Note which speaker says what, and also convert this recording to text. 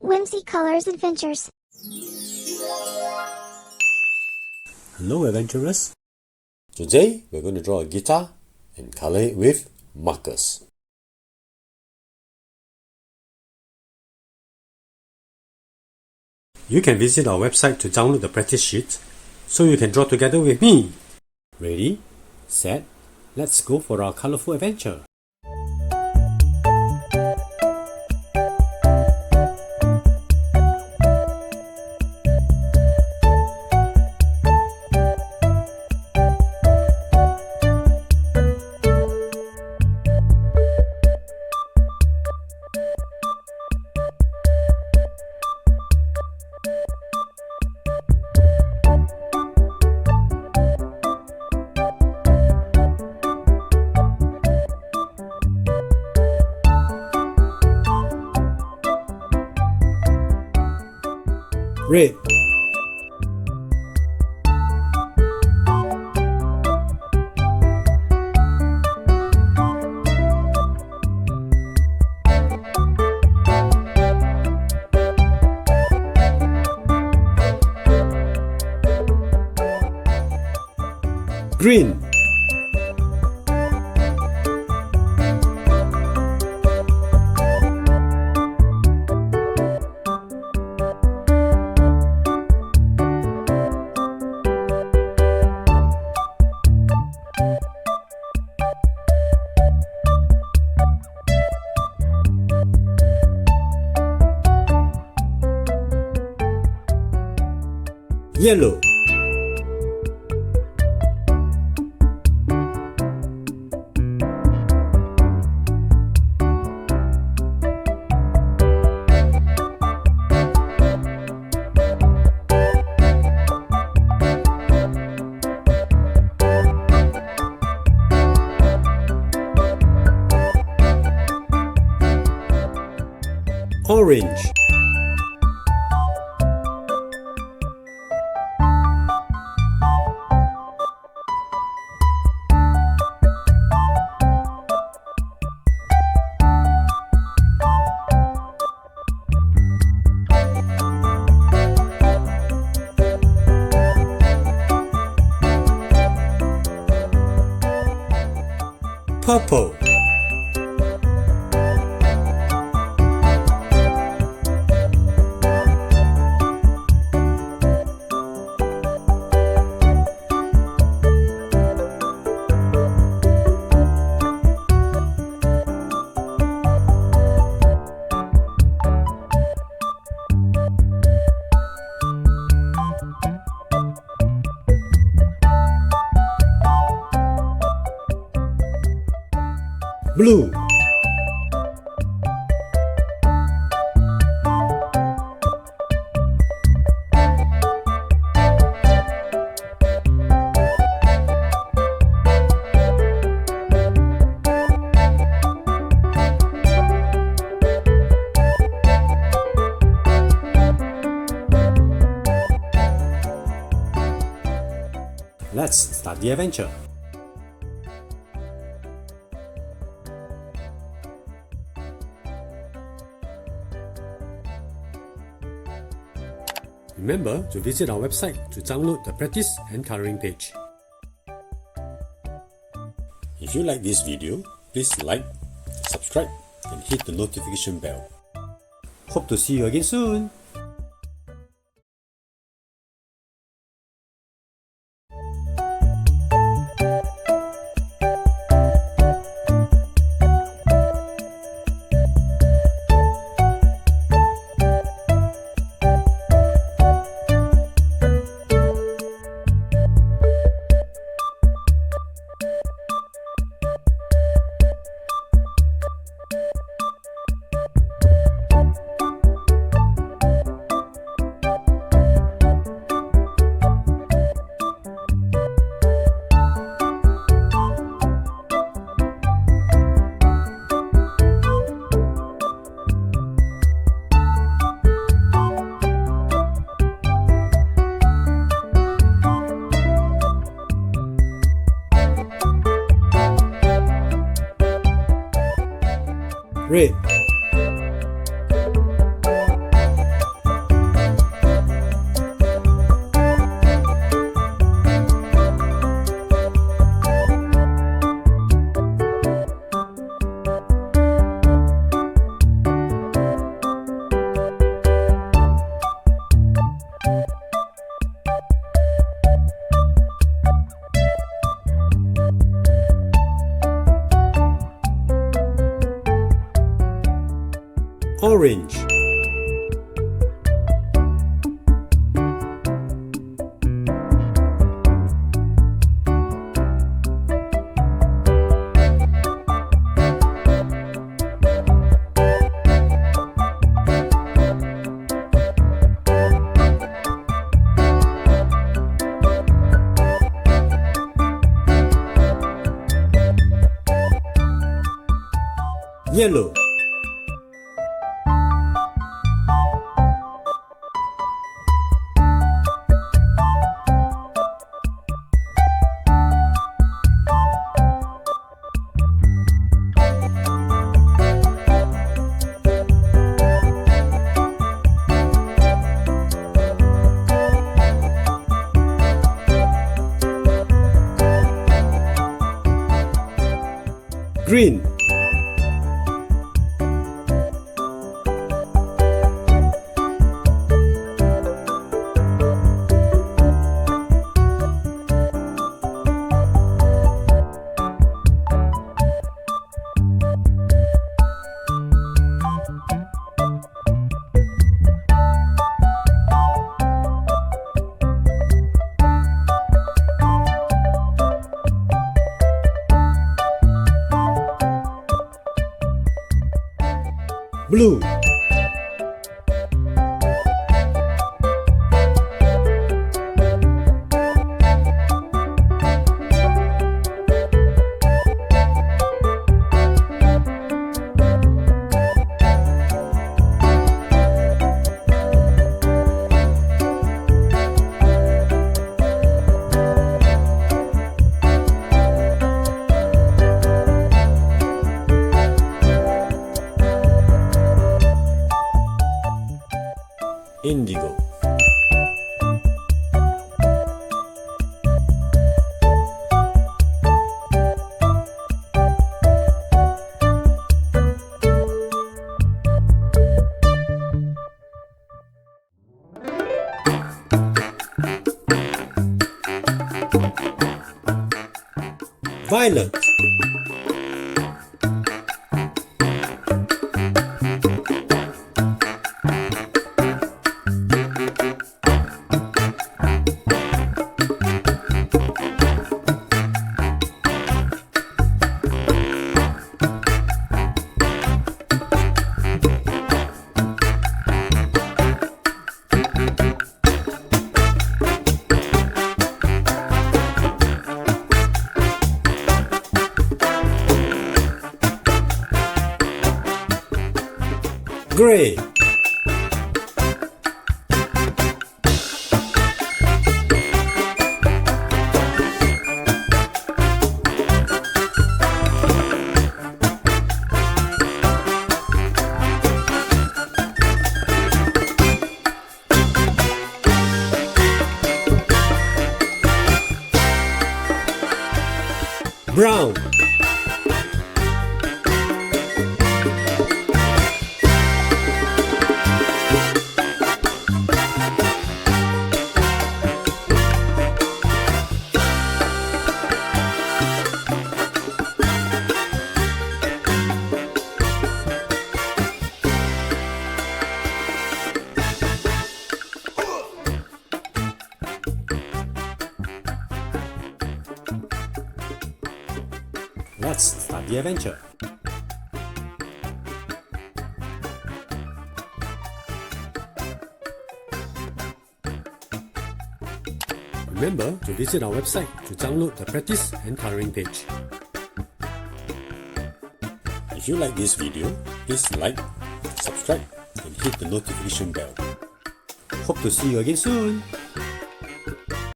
Speaker 1: WhimsyColorsAdventures.
Speaker 2: Hello adventurers! Today we're going to draw a guitar and color it with markers. You can visit our website to download the practice sheet so you can draw together with me. Ready, set, let's go for our colorful adventure. Red, green, yellow, orange, purple, blue, Let's start the adventure. Remember to visit our website to download the practice and coloring page. If you like this video, please like, subscribe, and hit the notification bell. Hope to see you again soon! Orange. Yellow. Green. Blue. Indigo. Violet. Gray. Brown. Let's start the adventure. Remember to visit our website to download the practice and coloring page. If you like this video, please like, subscribe, and hit the notification bell. Hope to see you again soon.